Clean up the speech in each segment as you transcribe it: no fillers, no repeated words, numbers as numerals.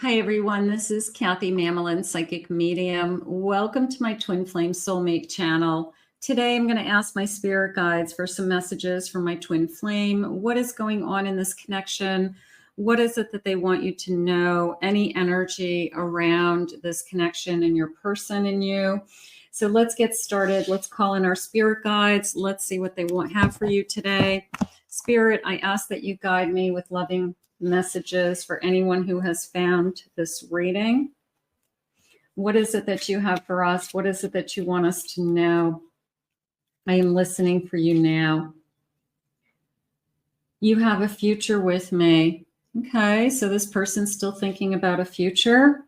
Hi, everyone. This is Kathy Mamelin, Psychic Medium. Welcome to my Twin Flame Soulmate channel. Today, I'm going to ask my spirit guides for some messages from my twin flame. What is going on in this connection? What is it that they want you to know? Any energy around this connection and your person and you? So let's get started. Let's call in our spirit guides. Let's see what they have for you today. Spirit, I ask that you guide me with loving messages for anyone who has found this reading. What is it that you have for us? What is it that you want us to know? I am listening for you now. You have a future with me. Okay, so this person's still thinking about a future.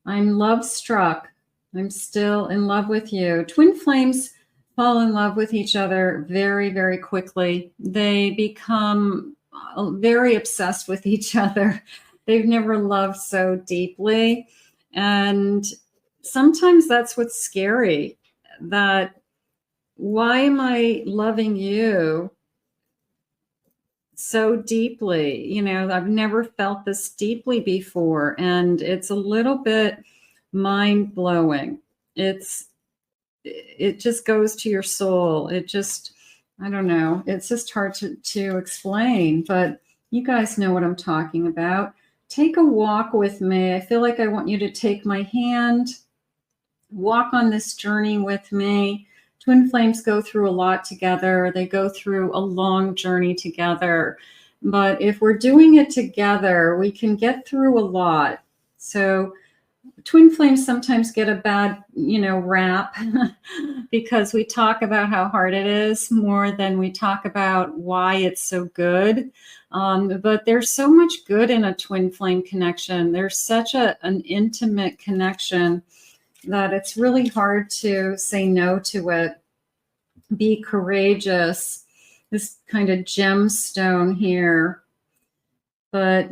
I'm love struck. I'm still in love with you. Twin flames fall in love with each other very, very quickly. They become very obsessed with each other. They've never loved so deeply. And sometimes that's what's scary, that why am I loving you so deeply? You know, I've never felt this deeply before. And it's a little bit mind-blowing. It just goes to your soul. I don't know. It's just hard to explain, but you guys know what I'm talking about. Take a walk with me. I feel like I want you to take my hand, walk on this journey with me. Twin flames go through a lot together. They go through a long journey together. But if we're doing it together, we can get through a lot. So twin flames sometimes get a bad, rap because we talk about how hard it is more than we talk about why it's so good. But there's so much good in a twin flame connection. There's such an intimate connection that it's really hard to say no to it. Be courageous, this kind of gemstone here. But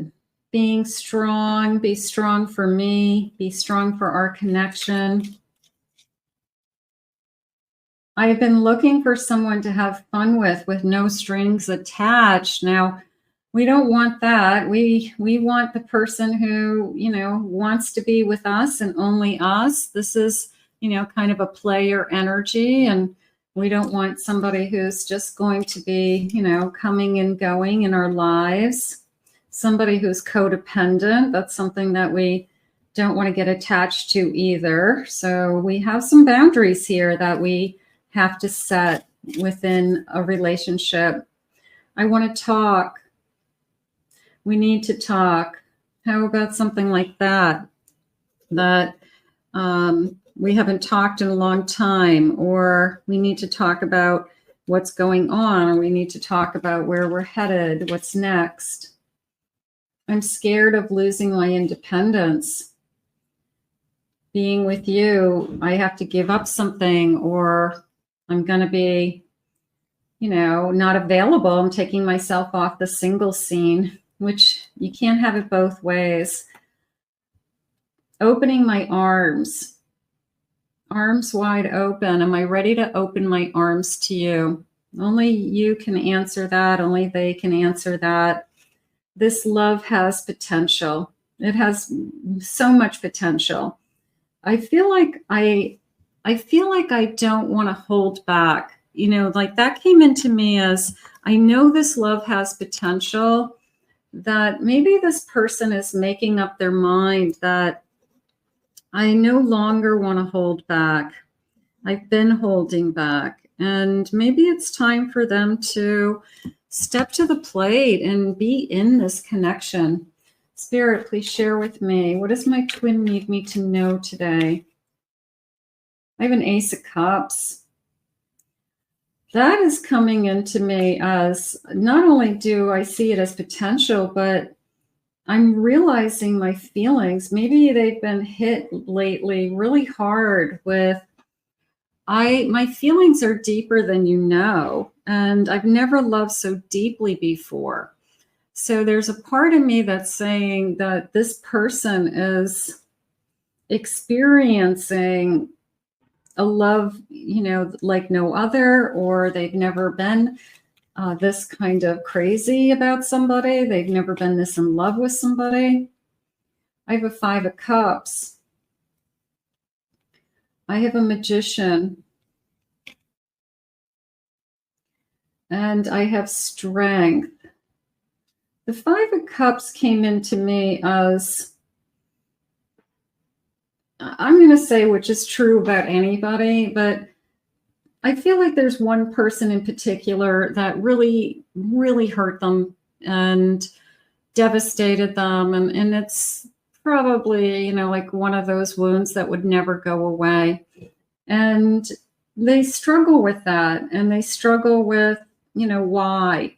being strong, be strong for me, be strong for our connection. I've been looking for someone to have fun with no strings attached. Now, we don't want that. We want the person who, wants to be with us and only us. This is, kind of a player energy, and we don't want somebody who's just going to be, coming and going in our lives. Somebody who's codependent, that's something that we don't want to get attached to either. So we have some boundaries here that we have to set within a relationship. I want to talk. We need to talk. How about something like that? That we haven't talked in a long time, or we need to talk about what's going on, or we need to talk about where we're headed, what's next. I'm scared of losing my independence. Being with you, I have to give up something, or I'm going to be, not available. I'm taking myself off the single scene, which you can't have it both ways. Opening my arms wide open. Am I ready to open my arms to you? Only you can answer that. Only they can answer that. This love has potential. It has so much potential. I feel like I don't want to hold back. Like that came into me as I know this love has potential, that maybe this person is making up their mind that I no longer want to hold back. I've been holding back, and maybe it's time for them to step to the plate and be in this connection. Spirit, please share with me. What does my twin need me to know today? I have an Ace of Cups. That is coming into me as, not only do I see it as potential, but I'm realizing my feelings. Maybe they've been hit lately really hard with, my feelings are deeper than you know, and I've never loved so deeply before. So there's a part of me that's saying that this person is experiencing a love, like no other, or they've never been this kind of crazy about somebody. They've never been this in love with somebody. I have a 5 of Cups. I have a Magician. And I have Strength. The 5 of Cups came into me as, I'm going to say, which is true about anybody, but I feel like there's one person in particular that really, really hurt them and devastated them. And it's probably, like one of those wounds that would never go away. And they struggle with that. And they struggle with, why?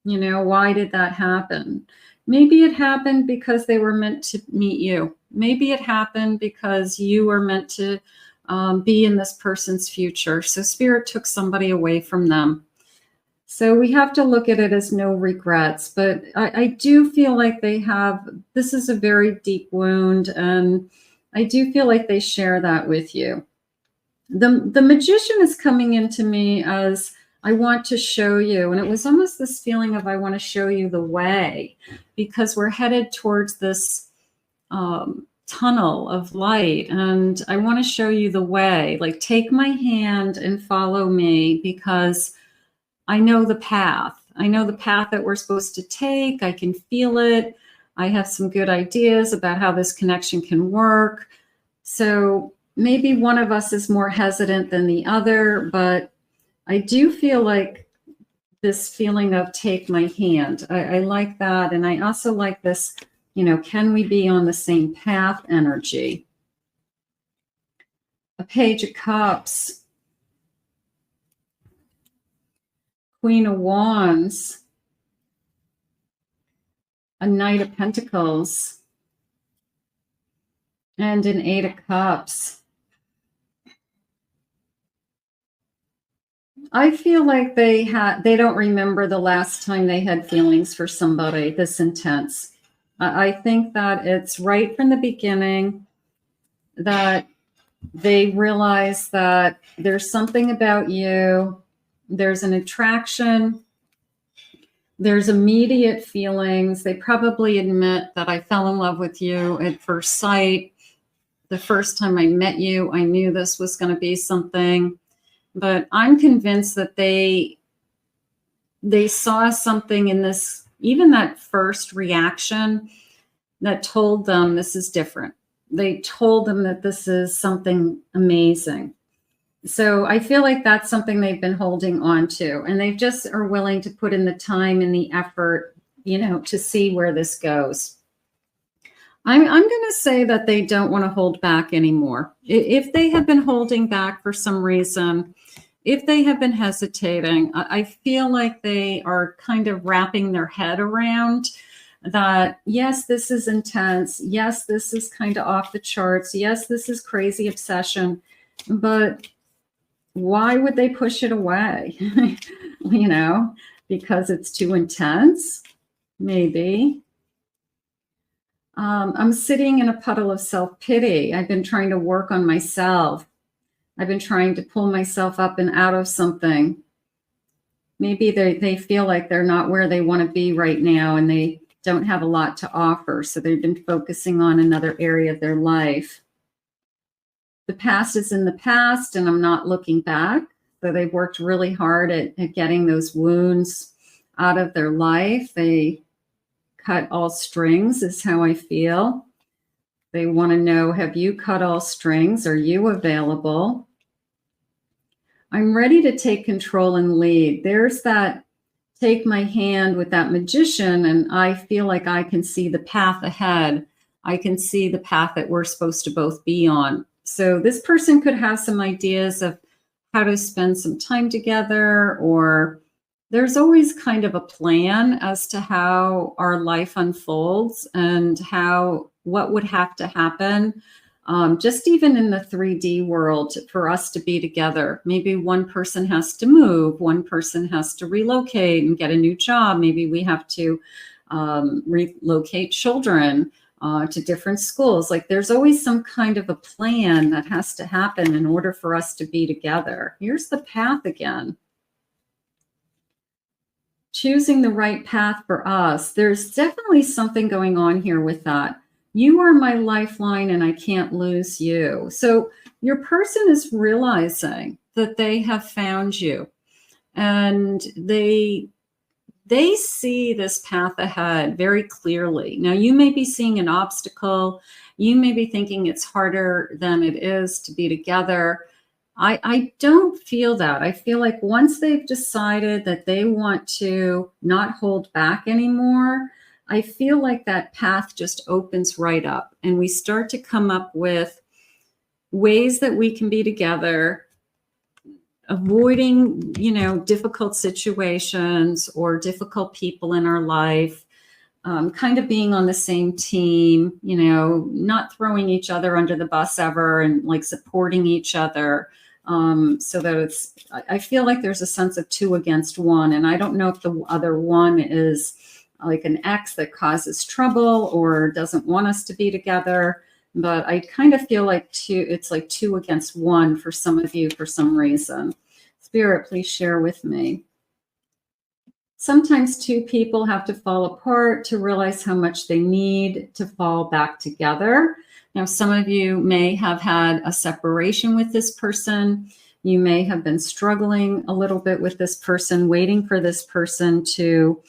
Why did that happen? Maybe it happened because they were meant to meet you. Maybe it happened because you were meant to be in this person's future. So Spirit took somebody away from them. So we have to look at it as no regrets. But I do feel like this is a very deep wound. And I do feel like they share that with you. The Magician is coming into me as, I want to show you. And it was almost this feeling of, I want to show you the way, because we're headed towards this tunnel of light. And I want to show you the way. Like, take my hand and follow me, because I know the path. I know the path that we're supposed to take. I can feel it. I have some good ideas about how this connection can work. So maybe one of us is more hesitant than the other, but I do feel like this feeling of take my hand. I like that. And I also like this, can we be on the same path energy? A Page of Cups. Queen of Wands. A Knight of Pentacles. And an 8 of Cups. I feel like they don't remember the last time they had feelings for somebody this intense. I think that it's right from the beginning that they realize that there's something about you. There's an attraction. There's immediate feelings. They probably admit that I fell in love with you at first sight. The first time I met you, I knew this was going to be something. But I'm convinced that they saw something in this, even that first reaction, that told them this is different. They told them that this is something amazing. So I feel like that's something they've been holding on to, and they just are willing to put in the time and the effort, to see where this goes. I'm going to say that they don't want to hold back anymore. If they have been holding back for some reason, if they have been hesitating, I feel like they are kind of wrapping their head around that, yes, this is intense. Yes, this is kind of off the charts. Yes, this is crazy obsession. But why would they push it away? Because it's too intense? Maybe. I'm sitting in a puddle of self-pity. I've been trying to work on myself. I've been trying to pull myself up and out of something. Maybe they feel like they're not where they want to be right now, and they don't have a lot to offer. So they've been focusing on another area of their life. The past is in the past, and I'm not looking back. So they've worked really hard at getting those wounds out of their life. They cut all strings, is how I feel. They want to know, have you cut all strings? Are you available? I'm ready to take control and lead. There's that take my hand with that Magician, and I feel like I can see the path ahead. I can see the path that we're supposed to both be on. So this person could have some ideas of how to spend some time together, or there's always kind of a plan as to how our life unfolds and what would have to happen, just even in the 3D world for us to be together. Maybe one person has to move, one person has to relocate and get a new job. Maybe we have to relocate children to different schools. Like, there's always some kind of a plan that has to happen in order for us to be together. Here's the path again. choosing the right path for us. There's definitely something going on here with that. You are my lifeline and I can't lose you. So your person is realizing that they have found you, and they see this path ahead very clearly. Now, you may be seeing an obstacle. You may be thinking it's harder than it is to be together. I don't feel that. I feel like once they've decided that they want to not hold back anymore, I feel like that path just opens right up, and we start to come up with ways that we can be together, avoiding, difficult situations or difficult people in our life, kind of being on the same team, not throwing each other under the bus ever, and like supporting each other. So that I feel like there's a sense of 2 against 1. And I don't know if the other one is like an ex that causes trouble or doesn't want us to be together. But I kind of feel like it's like 2 against 1 for some of you for some reason. Spirit, please share with me. Sometimes 2 people have to fall apart to realize how much they need to fall back together. Now, some of you may have had a separation with this person. You may have been struggling a little bit with this person, waiting for this person to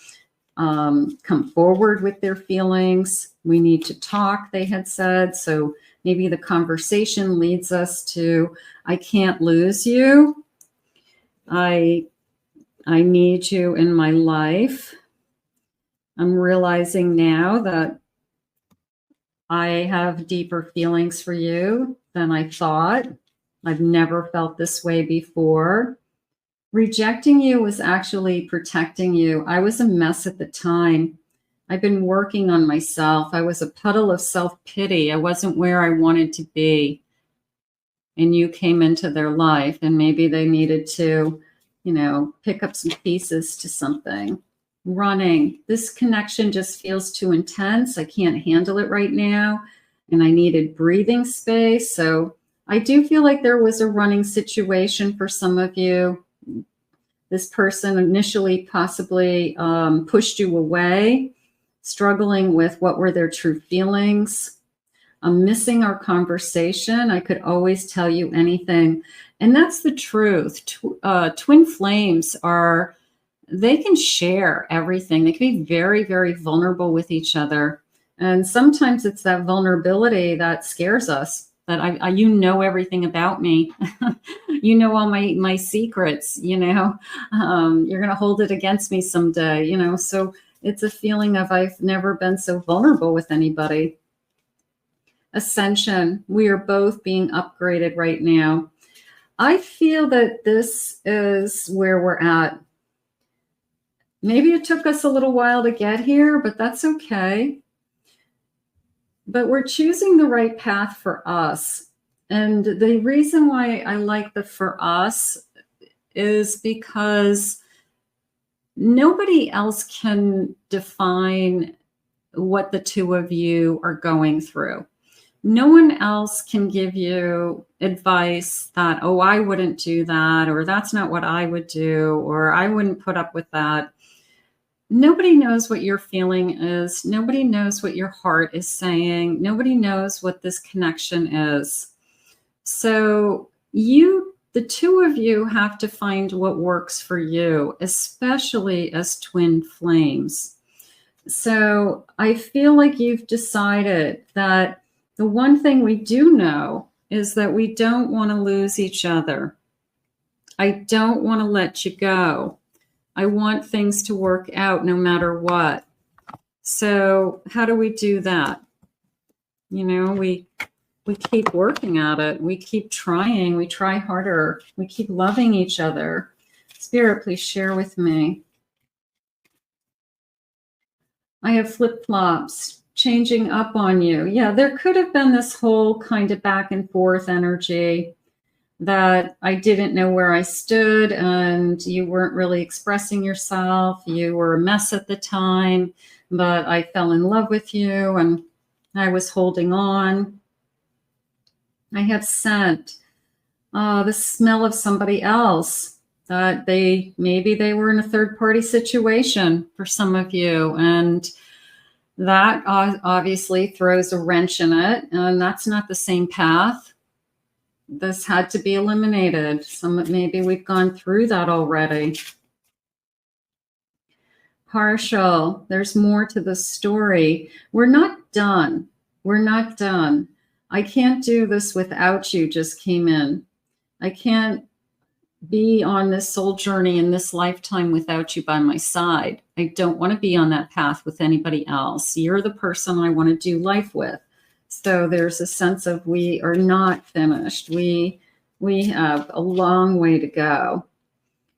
come forward with their feelings. We need to talk, they had said. So maybe the conversation leads us to, I can't lose you. I need you in my life. I'm realizing now that I have deeper feelings for you than I thought. I've never felt this way before. Rejecting you was actually protecting you. I was a mess at the time. I've been working on myself. I was a puddle of self-pity. I wasn't where I wanted to be. And you came into their life, and maybe they needed to, pick up some pieces to something. Running. This connection just feels too intense. I can't handle it right now. And I needed breathing space. So I do feel like there was a running situation for some of you. This person initially possibly pushed you away, struggling with what were their true feelings. I'm missing our conversation. I could always tell you anything. And that's the truth. Twin flames they can share everything. They can be very, very vulnerable with each other. And sometimes it's that vulnerability that scares us, that you know everything about me. You know all my secrets, you're going to hold it against me someday, so it's a feeling of I've never been so vulnerable with anybody. Ascension, we are both being upgraded right now. I feel that this is where we're at. Maybe it took us a little while to get here, but that's okay. But we're choosing the right path for us. And the reason why I like the for us is because nobody else can define what the 2 of you are going through. No one else can give you advice that, oh, I wouldn't do that, or that's not what I would do, or I wouldn't put up with that. Nobody knows what your feeling is. Nobody knows what your heart is saying. Nobody knows what this connection is. So the 2 of you have to find what works for you, especially as twin flames. So I feel like you've decided that the one thing we do know is that we don't want to lose each other. I don't want to let you go. I want things to work out no matter what. So how do we do that? We keep working at it. We keep trying. We try harder. We keep loving each other. Spirit, please share with me. I have flip-flops, changing up on you. Yeah, there could have been this whole kind of back and forth energy that I didn't know where I stood, and you weren't really expressing yourself. You were a mess at the time, but I fell in love with you and I was holding on. I have scent, the smell of somebody else that maybe they were in a third-party situation for some of you, and that obviously throws a wrench in it, and that's not the same path. This had to be eliminated. Maybe we've gone through that already. Partial. There's more to the story. We're not done. We're not done. I can't do this without you, just came in. I can't be on this soul journey in this lifetime without you by my side. I don't want to be on that path with anybody else. You're the person I want to do life with. So there's a sense of we are not finished. We have a long way to go.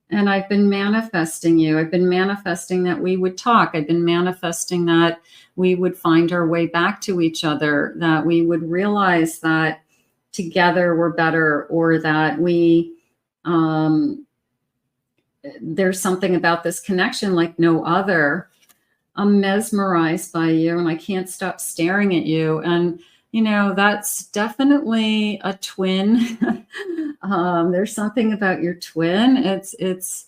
And I've been manifesting you. I've been manifesting that we would talk. I've been manifesting that we would find our way back to each other, that we would realize that together we're better, or that there's something about this connection like no other. I'm mesmerized by you, and I can't stop staring at you. And, that's definitely a twin. There's something about your twin. It's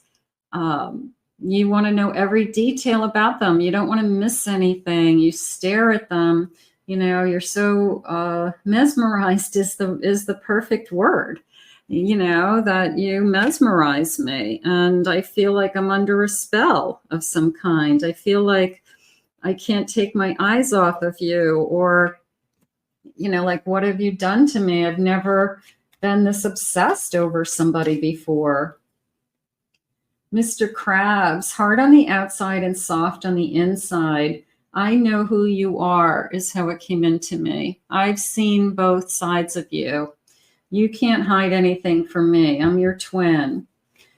you want to know every detail about them. You don't want to miss anything. You stare at them. You're so mesmerized is the perfect word. That you mesmerize me, and I feel like I'm under a spell of some kind. I feel like I can't take my eyes off of you, or, like, what have you done to me? I've never been this obsessed over somebody before. Mr. Krabs, hard on the outside and soft on the inside. I know who you are, is how it came into me. I've seen both sides of you. You can't hide anything from me. I'm your twin.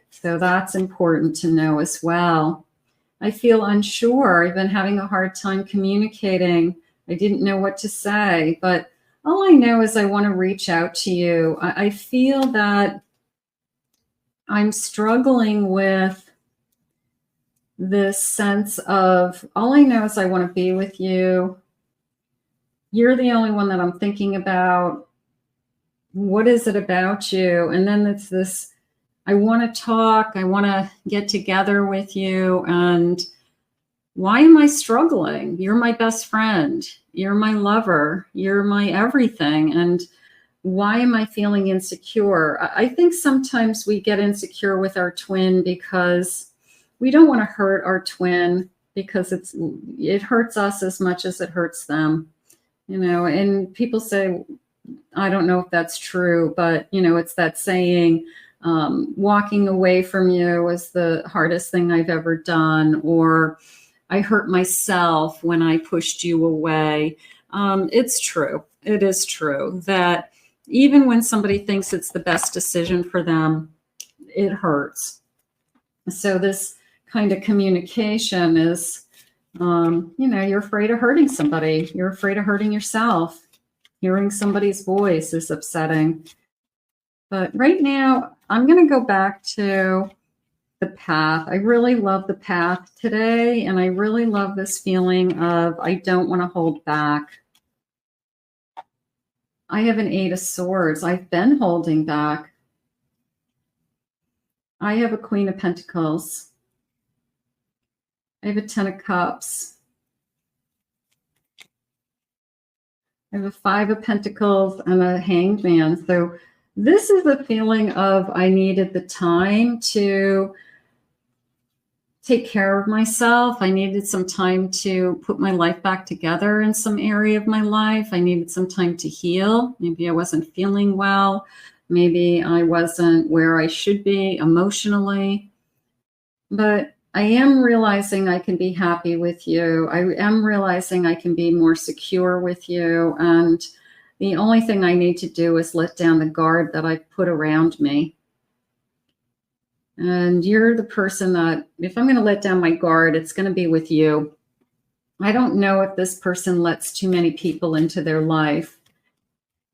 So that's important to know as well. I feel unsure. I've been having a hard time communicating. I didn't know what to say, but all I know is I want to reach out to you. I feel that I'm struggling with this sense of, all I know is I want to be with you. You're the only one that I'm thinking about. What is it about you? And then it's this, I want to talk. I want to get together with you. And why am I struggling? You're my best friend. You're my lover. You're my everything. And why am I feeling insecure? I think sometimes we get insecure with our twin because we don't want to hurt our twin, because it hurts us as much as it hurts them. And people say, I don't know if that's true, but it's that saying, walking away from you was the hardest thing I've ever done, or I hurt myself when I pushed you away. It's true. It is true that even when somebody thinks it's the best decision for them, it hurts. So this kind of communication is, you're afraid of hurting somebody. You're afraid of hurting yourself. Hearing somebody's voice is upsetting. But right now, I'm going to go back to the path. I really love the path today, and I really love this feeling of I don't want to hold back. I have an 8 of Swords. I've been holding back. I have a Queen of Pentacles. I have a 10 of Cups. I have a 5 of Pentacles and a Hanged Man. So this is the feeling of I needed the time to take care of myself. I needed some time to put my life back together in some area of my life. I needed some time to heal. Maybe I wasn't feeling well. Maybe I wasn't where I should be emotionally. But I am realizing I can be happy with you. I am realizing I can be more secure with you. And the only thing I need to do is let down the guard that I've put around me. And you're the person that, if I'm going to let down my guard, it's going to be with you. I don't know if this person lets too many people into their life.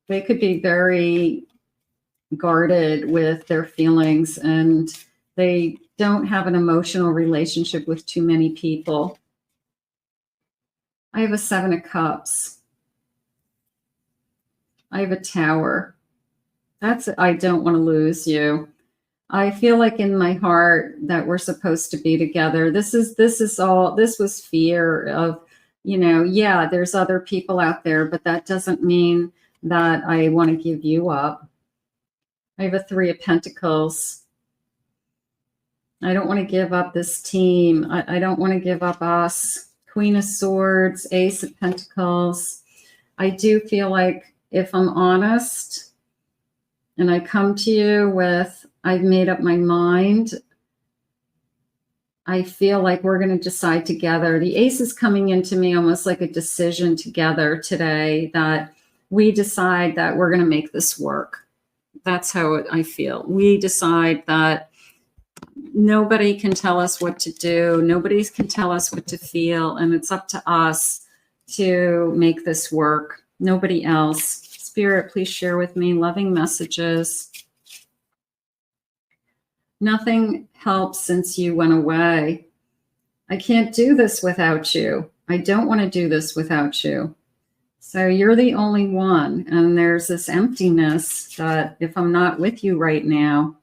They could be very guarded with their feelings, and they don't have an emotional relationship with too many people. I have a 7 of Cups. I have a Tower. That's I don't want to lose you. I feel like in my heart that we're supposed to be together. This was fear of, yeah, there's other people out there, but that doesn't mean that I want to give you up. I have a 3 of Pentacles. I don't want to give up this team. I don't want to give up us. Queen of Swords, Ace of Pentacles. I do feel like if I'm honest and I come to you with, I've made up my mind, I feel like we're going to decide together. The Ace is coming into me almost like a decision together today, that we decide that we're going to make this work. That's how I feel. We decide that nobody can tell us what to do. Nobody can tell us what to feel. And it's up to us to make this work. Nobody else. Spirit, please share with me loving messages. Nothing helps since you went away. I can't do this without you. I don't want to do this without you. So you're the only one. And there's this emptiness that if I'm not with you right now,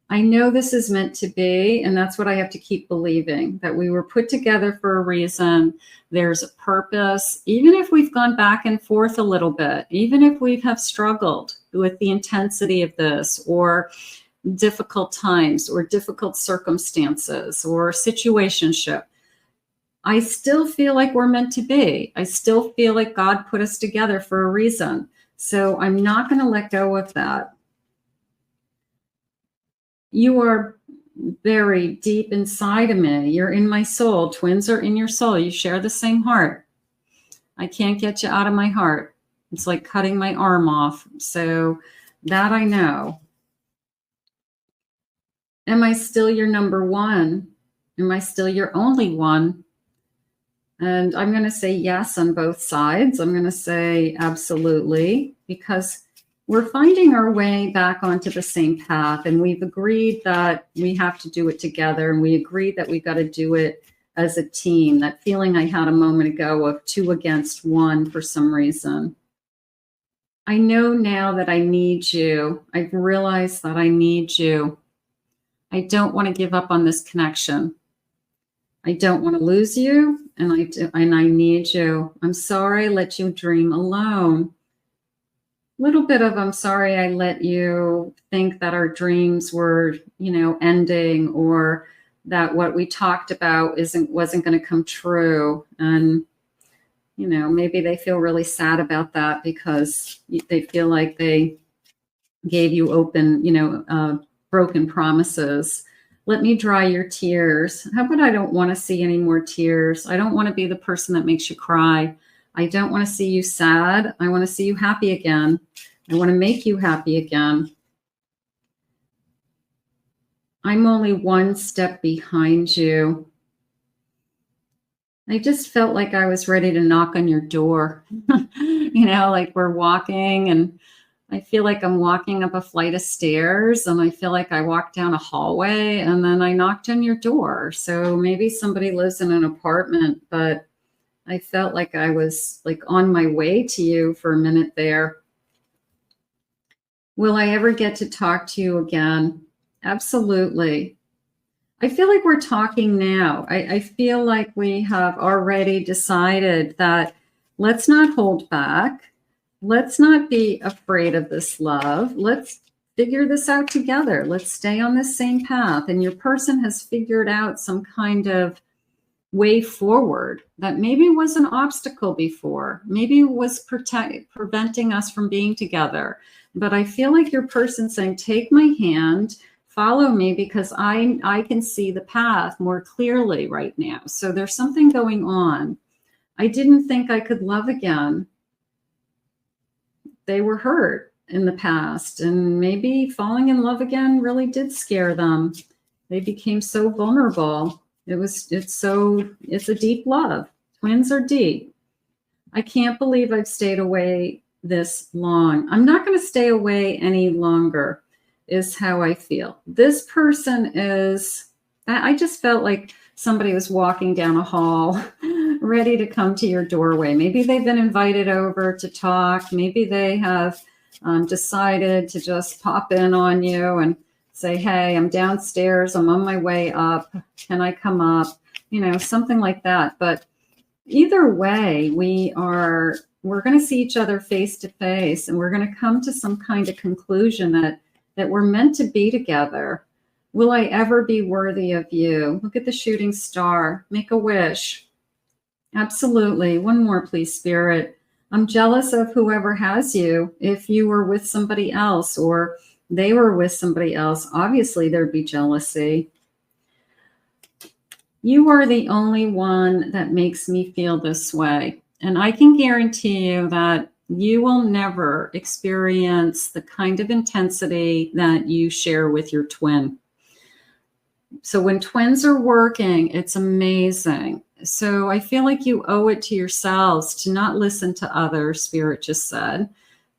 I know this is meant to be. And that's what I have to keep believing, that we were put together for a reason. There's a purpose. Even if we've gone back and forth a little bit, even if we have struggled with the intensity of this, or difficult times, or difficult circumstances, or situationship, I still feel like we're meant to be. I still feel like God put us together for a reason. So I'm not going to let go of that. You are very deep inside of me. You're in my soul. Twins are in your soul. You share the same heart. I can't get you out of my heart. It's like cutting my arm off. So that I know. Am I still your number one? Am I still your only one? And I'm going to say yes on both sides. I'm going to say absolutely, because we're finding our way back onto the same path. And we've agreed that we have to do it together. And we agreed that we've got to do it as a team. That feeling I had a moment ago of 2 against 1 for some reason. I know now that I need you. I've realized that I need you. I don't want to give up on this connection. I don't want to lose you, and I need you. I'm sorry I let you dream alone. Little bit of I'm sorry I let you think that our dreams were, ending, or that what we talked about wasn't going to come true. And maybe they feel really sad about that because they feel like they gave you broken promises. Let me dry your tears. How about I don't want to see any more tears? I don't want to be the person that makes you cry. I don't want to see you sad. I want to see you happy again. I want to make you happy again. I'm only 1 step behind you. I just felt like I was ready to knock on your door. Like we're walking, and I feel like I'm walking up a flight of stairs, and I feel like I walked down a hallway, and then I knocked on your door. So maybe somebody lives in an apartment, but I felt like I was like on my way to you for a minute there. Will I ever get to talk to you again? Absolutely. I feel like we're talking now. I feel like we have already decided that let's not hold back. Let's not be afraid of this love. Let's figure this out together. Let's stay on the same path. And your person has figured out some kind of way forward that maybe was an obstacle before, maybe was preventing us from being together. But I feel like your person saying, take my hand, follow me, because I can see the path more clearly right now. So there's something going on. I didn't think I could love again. They were hurt in the past, and maybe falling in love again really did scare them. They became so vulnerable. It's a deep love. Twins are deep. I can't believe I've stayed away this long. I'm not going to stay away any longer, is how I feel. This person I just felt like somebody was walking down a hall ready to come to your doorway. Maybe they've been invited over to talk. Maybe they have decided to just pop in on you and Say, hey, I'm downstairs. I'm on my way up. Can I come up? You know, something like that. But either way, we're going to see each other face to face, and we're going to come to some kind of conclusion that we're meant to be together. Will I ever be worthy of you? Look at the shooting star. Make a wish. Absolutely. One more, please, Spirit. I'm jealous of whoever has you. If you were with somebody else or they were with somebody else, obviously there'd be jealousy. You are the only one that makes me feel this way. And I can guarantee you that you will never experience the kind of intensity that you share with your twin. So when twins are working, it's amazing. So I feel like you owe it to yourselves to not listen to others, Spirit just said,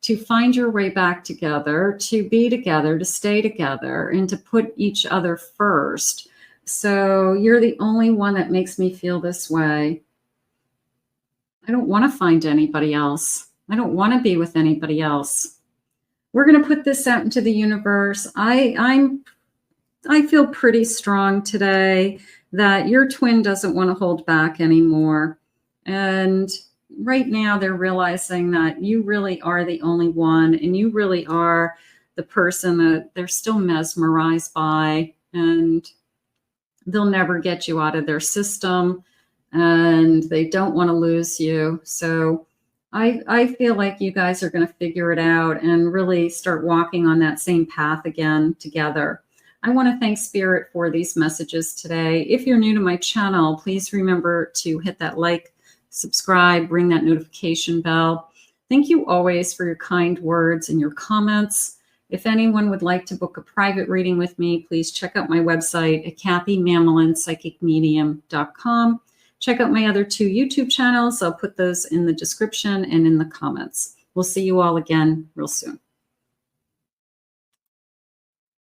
to find your way back together, to be together, to stay together, and to put each other first. So you're the only one that makes me feel this way. I don't want to find anybody else. I don't want to be with anybody else. We're going to put this out into the universe. I feel pretty strong today that your twin doesn't want to hold back anymore. And right now they're realizing that you really are the only one, and you really are the person that they're still mesmerized by, and they'll never get you out of their system, and they don't want to lose you. So I feel like you guys are going to figure it out and really start walking on that same path again together. I want to thank Spirit for these messages today. If you're new to my channel, please remember to hit that like, subscribe, ring that notification bell. Thank you always for your kind words and your comments. If anyone would like to book a private reading with me, please check out my website at KathyMamolin.psychicmedium.com. Check out my other 2 YouTube channels. I'll put those in the description and in the comments. We'll see you all again real soon.